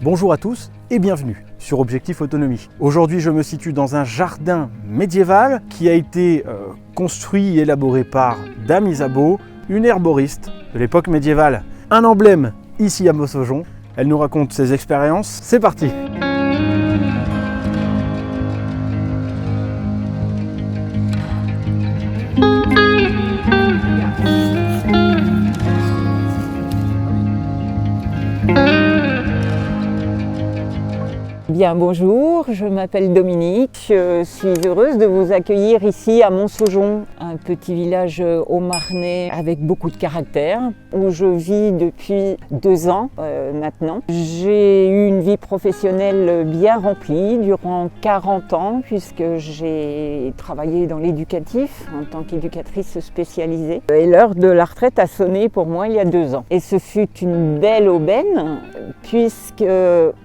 Bonjour à tous et bienvenue sur Objectif Autonomie. Aujourd'hui, je me situe dans un jardin médiéval qui a été construit et élaboré par Dame Isabeau, une herboriste de l'époque médiévale. Un emblème ici à Mossojon. Elle nous raconte ses expériences. C'est parti! Bien, bonjour, je m'appelle Dominique, je suis heureuse de vous accueillir ici à Mossojon, un petit village haut-marnais avec beaucoup de caractère, où je vis depuis 2 ans maintenant. J'ai eu une vie professionnelle bien remplie durant 40 ans, puisque j'ai travaillé dans l'éducatif en tant qu'éducatrice spécialisée. Et l'heure de la retraite a sonné pour moi il y a 2 ans. Et ce fut une belle aubaine, puisque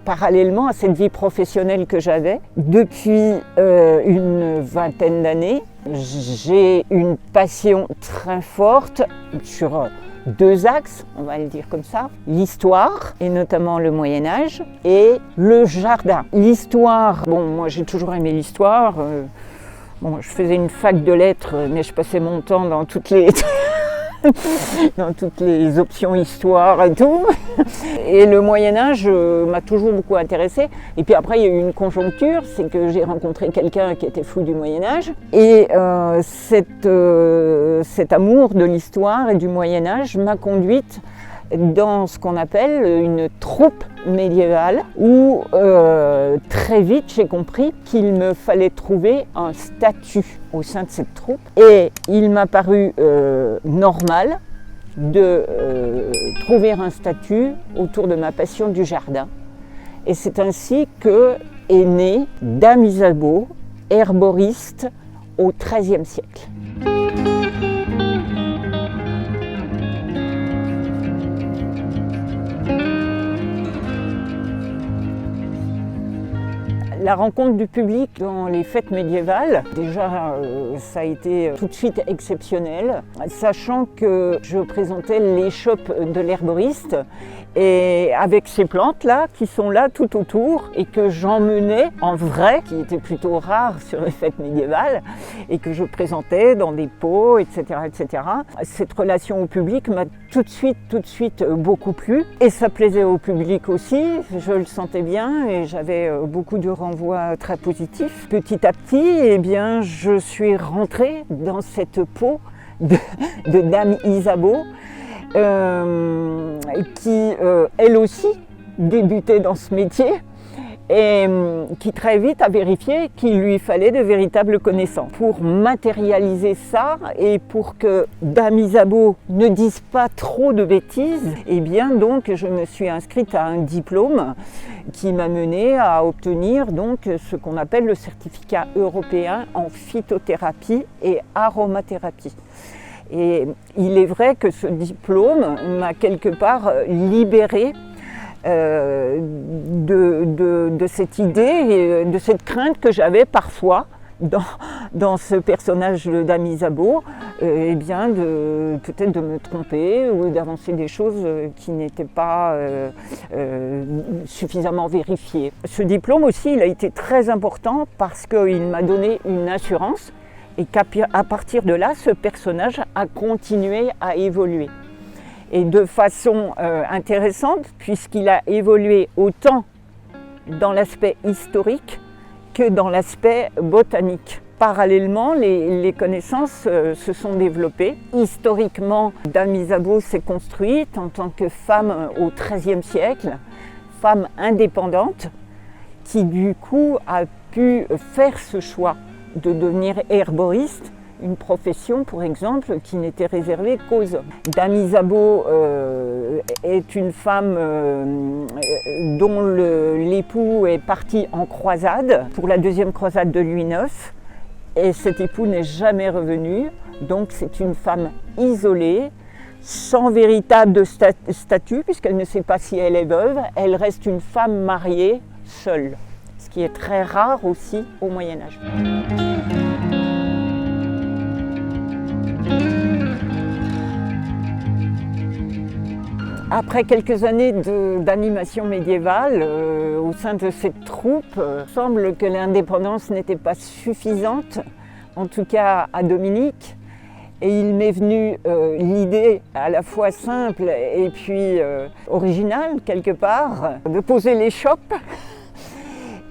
parallèlement à cette vie professionnelle que j'avais, depuis une vingtaine d'années, j'ai une passion très forte sur 2 axes, on va le dire comme ça, l'histoire, et notamment le Moyen-Âge, et le jardin. L'histoire, bon, moi j'ai toujours aimé l'histoire. Je faisais une fac de lettres, mais je passais mon temps dans toutes les... dans toutes les options histoire et tout. Et le Moyen-Âge m'a toujours beaucoup intéressée. Et puis après, il y a eu une conjoncture, c'est que j'ai rencontré quelqu'un qui était fou du Moyen-Âge. Et cet amour de l'histoire et du Moyen-Âge m'a conduite dans ce qu'on appelle une troupe médiévale où très vite j'ai compris qu'il me fallait trouver un statut au sein de cette troupe et il m'a paru normal de trouver un statut autour de ma passion du jardin. Et c'est ainsi que est née Dame Isabeau, herboriste au XIIIe siècle. La rencontre du public dans les fêtes médiévales, déjà ça a été tout de suite exceptionnel, sachant que je présentais l'échoppe de l'herboriste et avec ces plantes là qui sont là tout autour et que j'emmenais en vrai, qui était plutôt rare sur les fêtes médiévales et que je présentais dans des pots, etc., etc. Cette relation au public m'a tout de suite beaucoup plu et ça plaisait au public aussi, je le sentais bien et j'avais beaucoup de renvois très positifs. Petit à petit, eh bien, je suis rentrée dans cette peau de Dame Isabeau qui, elle aussi, débutait dans ce métier et qui très vite a vérifié qu'il lui fallait de véritables connaissances. Pour matérialiser ça et pour que Dame Isabeau ne dise pas trop de bêtises, eh bien donc je me suis inscrite à un diplôme qui m'a menée à obtenir donc ce qu'on appelle le certificat européen en phytothérapie et aromathérapie. Et il est vrai que ce diplôme m'a quelque part libérée de cette idée et de cette crainte que j'avais parfois dans ce personnage de Dame Isabeau, eh bien peut-être de me tromper ou d'avancer des choses qui n'étaient pas suffisamment vérifiées. Ce diplôme aussi, il a été très important parce qu'il m'a donné une assurance et qu'à partir de là, ce personnage a continué à évoluer. Et de façon intéressante, puisqu'il a évolué autant dans l'aspect historique que dans l'aspect botanique. Parallèlement, les connaissances se sont développées. Historiquement, Dame Isabeau s'est construite en tant que femme au XIIIe siècle, femme indépendante, qui du coup a pu faire ce choix de devenir herboriste, une profession, pour exemple, qui n'était réservée qu'aux hommes. Dame Isabeau est une femme dont l'époux est parti en croisade, pour la 2e croisade de Louis IX, et cet époux n'est jamais revenu, donc c'est une femme isolée, sans véritable statut, puisqu'elle ne sait pas si elle est veuve, elle reste une femme mariée seule, ce qui est très rare aussi au Moyen-Âge. Après quelques années d'animation médiévale au sein de cette troupe, il semble que l'indépendance n'était pas suffisante, en tout cas à Dominique. Et il m'est venu l'idée à la fois simple et puis originale quelque part, de poser les chopes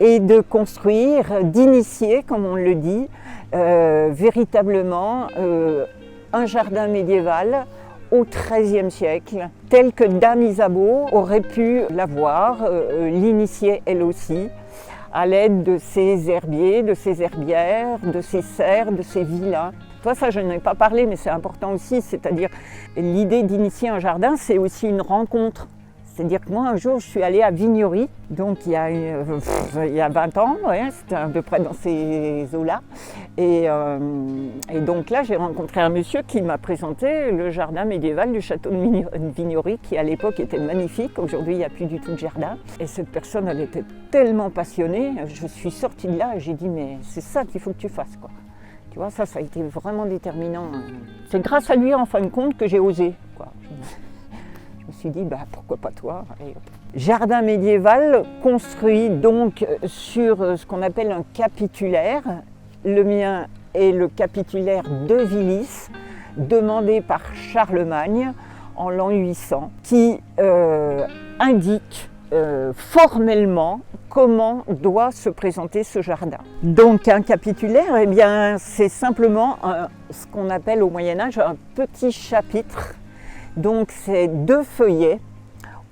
et de construire, d'initier, comme on le dit, véritablement un jardin médiéval au XIIIe siècle, tel que Dame Isabeau aurait pu l'avoir, l'initier elle aussi, à l'aide de ses herbiers, de ses herbières, de ses serres, de ses villas. Toi, ça, je n'en ai pas parlé, mais c'est important aussi, c'est-à-dire l'idée d'initier un jardin, c'est aussi une rencontre. C'est-à-dire que moi, un jour, je suis allée à Vignory, donc il y a 20 ans, ouais, c'était à peu près dans ces eaux-là. Et donc là, j'ai rencontré un monsieur qui m'a présenté le jardin médiéval du château de Vignory, qui à l'époque était magnifique. Aujourd'hui, il n'y a plus du tout de jardin. Et cette personne, elle était tellement passionnée. Je suis sortie de là et j'ai dit, mais c'est ça qu'il faut que tu fasses, quoi. Tu vois, ça a été vraiment déterminant. C'est grâce à lui, en fin de compte, que j'ai osé, quoi. Je me suis dit, bah, pourquoi pas toi? Jardin médiéval construit donc sur ce qu'on appelle un capitulaire. Le mien est le capitulaire de Vilis, demandé par Charlemagne en l'an 800, qui indique formellement comment doit se présenter ce jardin. Donc un capitulaire, eh bien, c'est simplement ce qu'on appelle au Moyen-Âge un petit chapitre. Donc c'est 2 feuillets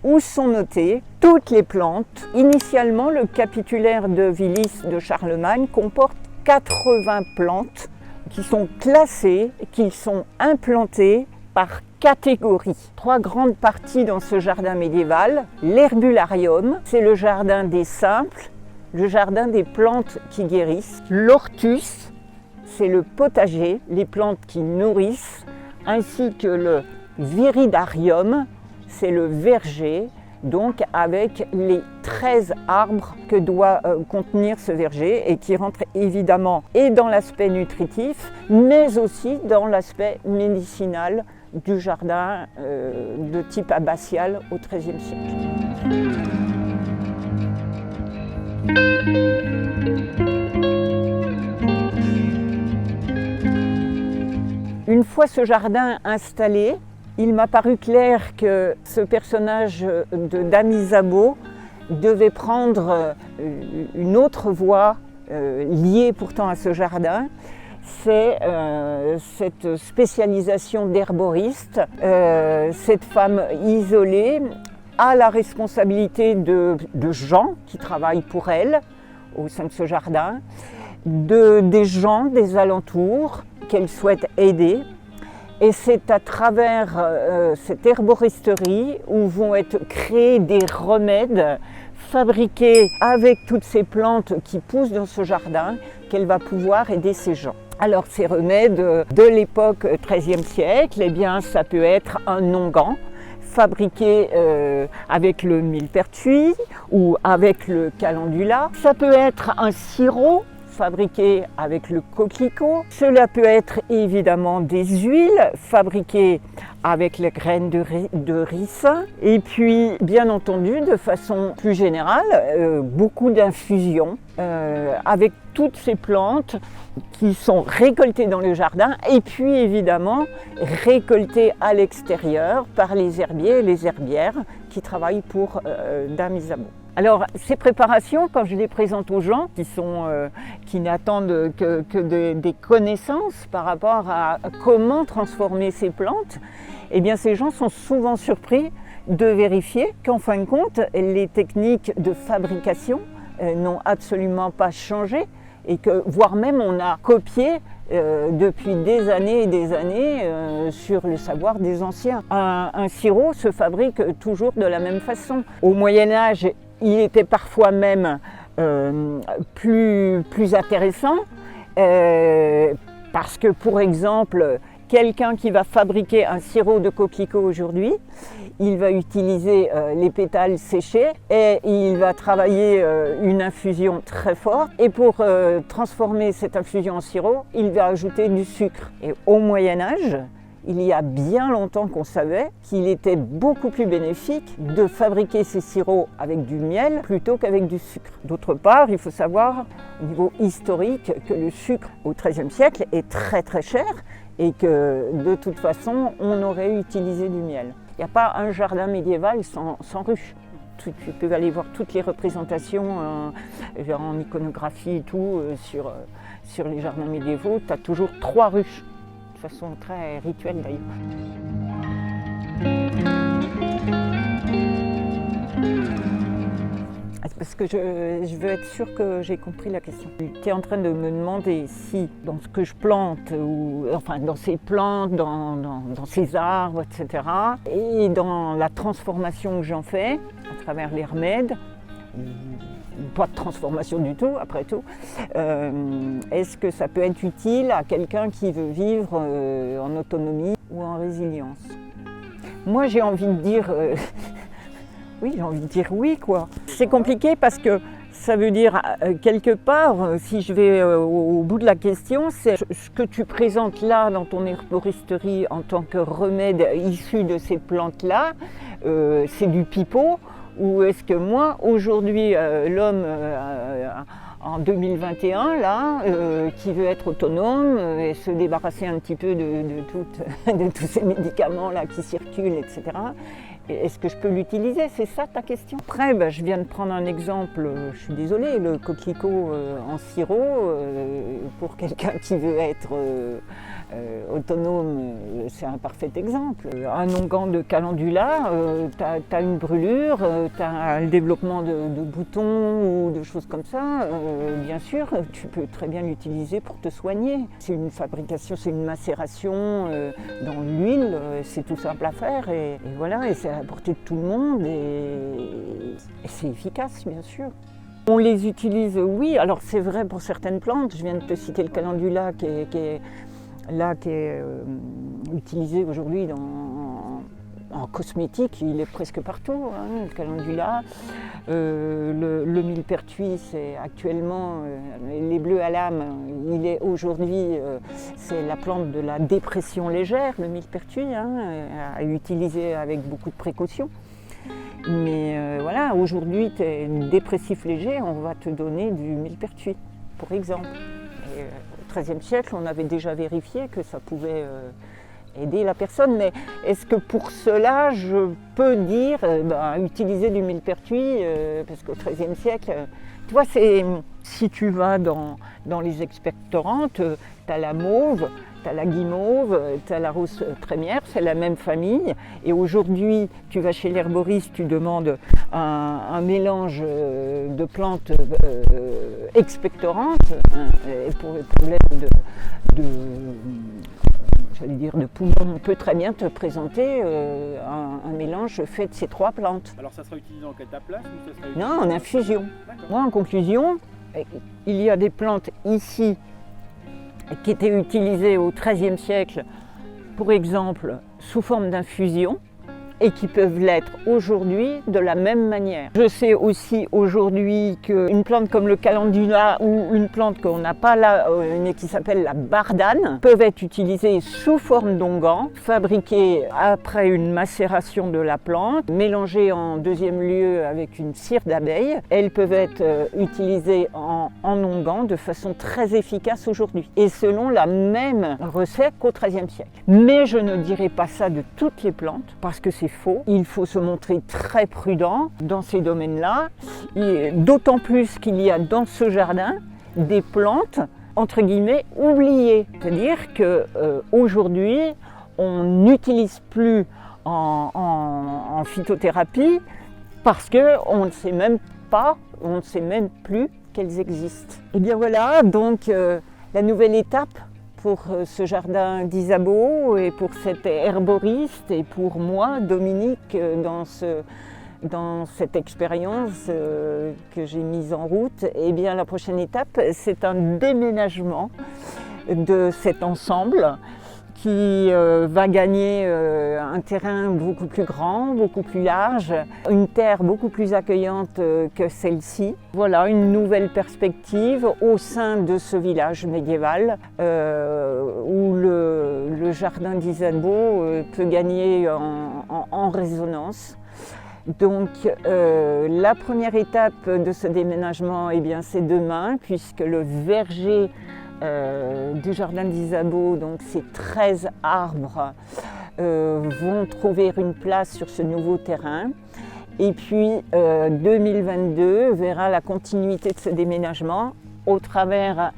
où sont notées toutes les plantes. Initialement, le capitulaire de Vilis de Charlemagne comporte 80 plantes qui sont classées, qui sont implantées par catégorie. 3 grandes parties dans ce jardin médiéval. L'herbularium, c'est le jardin des simples, le jardin des plantes qui guérissent. L'ortus, c'est le potager, les plantes qui nourrissent, ainsi que le viridarium, c'est le verger, donc avec les 13 arbres que doit contenir ce verger et qui rentrent évidemment et dans l'aspect nutritif, mais aussi dans l'aspect médicinal du jardin de type abbatial au XIIIe siècle. Une fois ce jardin installé, il m'a paru clair que ce personnage de Dame Isabeau devait prendre une autre voie liée pourtant à ce jardin. C'est cette spécialisation d'herboriste. Cette femme isolée a la responsabilité de gens qui travaillent pour elle au sein de ce jardin, des gens des alentours qu'elle souhaite aider. Et c'est à travers cette herboristerie où vont être créés des remèdes fabriqués avec toutes ces plantes qui poussent dans ce jardin qu'elle va pouvoir aider ces gens. Alors ces remèdes de l'époque XIIIe siècle, eh bien, ça peut être un onguent fabriqué avec le millepertuis ou avec le calendula. Ça peut être un sirop fabriqué avec le coquelicot. Cela peut être évidemment des huiles fabriquées avec les graines de ricin. Et puis, bien entendu, de façon plus générale, beaucoup d'infusions avec toutes ces plantes qui sont récoltées dans le jardin et puis évidemment récoltées à l'extérieur par les herbiers et les herbières qui travaillent pour Dame Isabeau. Alors ces préparations, quand je les présente aux gens qui n'attendent que des connaissances par rapport à comment transformer ces plantes, eh bien ces gens sont souvent surpris de vérifier qu'en fin de compte, les techniques de fabrication n'ont absolument pas changé et que, voire même, on a copié depuis des années et des années sur le savoir des anciens. Un sirop se fabrique toujours de la même façon. Au Moyen-Âge, il était parfois même plus intéressant parce que, pour exemple, quelqu'un qui va fabriquer un sirop de coquelicot aujourd'hui, il va utiliser les pétales séchés et il va travailler une infusion très forte. Et pour transformer cette infusion en sirop, il va ajouter du sucre. Et au Moyen-Âge, il y a bien longtemps qu'on savait qu'il était beaucoup plus bénéfique de fabriquer ces sirops avec du miel plutôt qu'avec du sucre. D'autre part, il faut savoir au niveau historique que le sucre au XIIIe siècle est très très cher et que de toute façon on aurait utilisé du miel. Il n'y a pas un jardin médiéval sans ruche. Tu peux aller voir toutes les représentations en iconographie et tout sur les jardins médiévaux, tu as toujours 3 ruches. De façon très rituelle d'ailleurs. Parce que je veux être sûre que j'ai compris la question. Tu es en train de me demander si dans ce que je plante, ou enfin dans ces plantes, dans ces arbres, etc., et dans la transformation que j'en fais à travers les remèdes, pas de transformation du tout, après tout. Est-ce que ça peut être utile à quelqu'un qui veut vivre en autonomie ou en résilience? Moi, j'ai envie de dire oui, j'ai envie de dire oui, quoi. C'est compliqué parce que ça veut dire, quelque part, si je vais au bout de la question, c'est ce que tu présentes là dans ton herboristerie en tant que remède issu de ces plantes-là, c'est du pipeau. Ou est-ce que moi, aujourd'hui, l'homme en 2021, là, qui veut être autonome et se débarrasser un petit peu de tous ces médicaments là qui circulent, etc., est-ce que je peux l'utiliser? C'est ça ta question? Après, je viens de prendre un exemple, je suis désolée, le coquelicot en sirop, pour quelqu'un qui veut être autonome, c'est un parfait exemple. Un onguent de calendula, tu as une brûlure, tu as le développement de boutons ou de choses comme ça, bien sûr, tu peux très bien l'utiliser pour te soigner. C'est une fabrication, c'est une macération dans l'huile, c'est tout simple à faire et voilà, et c'est à la portée de tout le monde et c'est efficace, bien sûr. On les utilise, oui, alors c'est vrai pour certaines plantes, je viens de te citer le calendula qui est utilisé aujourd'hui en cosmétique, il est presque partout, hein, le calendula. Le millepertuis, c'est actuellement, les bleus à l'âme, il est aujourd'hui, c'est la plante de la dépression légère, le millepertuis, hein, à utiliser avec beaucoup de précaution. Mais voilà, aujourd'hui, tu es dépressif léger, on va te donner du millepertuis, pour exemple. Et, au XIIIe siècle, on avait déjà vérifié que ça pouvait aider la personne, mais est-ce que pour cela, je peux dire, utiliser du millepertuis, parce qu'au XIIIe siècle, tu vois, si tu vas dans les expectorantes, tu as la mauve, tu as la guimauve, tu as la rose trémière, c'est la même famille. Et aujourd'hui, tu vas chez l'herboriste, tu demandes un mélange de plantes expectorantes, et pour le problème de poumon, on peut très bien te présenter un mélange fait de ces 3 plantes. Alors ça sera utilisé en ta place ou ça sera utilisé... Non, en infusion. Moi, en conclusion, il y a des plantes ici qui étaient utilisées au XIIIe siècle, pour exemple, sous forme d'infusion, et qui peuvent l'être aujourd'hui de la même manière. Je sais aussi aujourd'hui qu'une plante comme le calendula ou une plante qu'on n'a pas là, mais qui s'appelle la bardane, peuvent être utilisées sous forme d'onguent, fabriquées après une macération de la plante, mélangées en deuxième lieu avec une cire d'abeille. Elles peuvent être utilisées en onguent de façon très efficace aujourd'hui, et selon la même recette qu'au XIIIe siècle. Mais je ne dirais pas ça de toutes les plantes, parce que c'est faux. Il faut se montrer très prudent dans ces domaines-là, d'autant plus qu'il y a dans ce jardin des plantes, entre guillemets, oubliées. C'est-à-dire qu'aujourd'hui, on n'utilise plus en phytothérapie parce qu'on ne sait même pas, on ne sait même plus qu'elles existent. Et bien voilà, donc la nouvelle étape pour ce jardin d'Isabeau et pour cet herboriste et pour moi, Dominique, dans cette expérience que j'ai mise en route, et bien la prochaine étape, c'est un déménagement de cet ensemble qui va gagner un terrain beaucoup plus grand, beaucoup plus large, une terre beaucoup plus accueillante que celle-ci. Voilà une nouvelle perspective au sein de ce village médiéval où le jardin d'Isabeau peut gagner en résonance. Donc la première étape de ce déménagement, eh bien, c'est demain, puisque le verger du jardin d'Isabeau, donc ces 13 arbres, vont trouver une place sur ce nouveau terrain. Et puis 2022 verra la continuité de ce déménagement au travers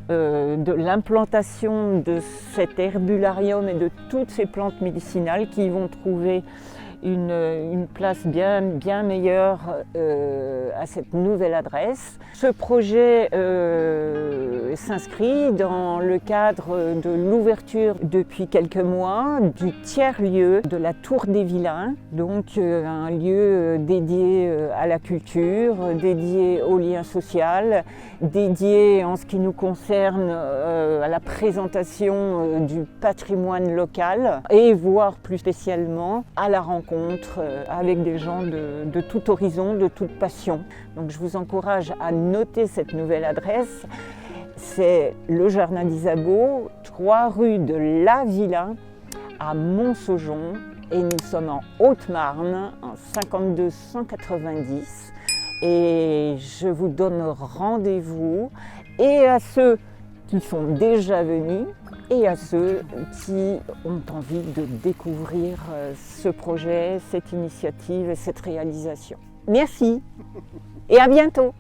de l'implantation de cet herbularium et de toutes ces plantes médicinales qui vont trouver une place bien meilleure à cette nouvelle adresse. Ce projet s'inscrit dans le cadre de l'ouverture depuis quelques mois du tiers-lieu de la Tour des Vilains, donc un lieu dédié à la culture, dédié au lien social, dédié en ce qui nous concerne à la présentation du patrimoine local et voire plus spécialement à la rencontre avec des gens de tout horizon, de toute passion. Donc je vous encourage à noter cette nouvelle adresse. C'est le jardin d'Isabeau, 3 rue de la Villa à Montsaujon et nous sommes en Haute-Marne, en 52 190. Et je vous donne rendez-vous et à ceux qui sont déjà venus et à ceux qui ont envie de découvrir ce projet, cette initiative et cette réalisation. Merci et à bientôt.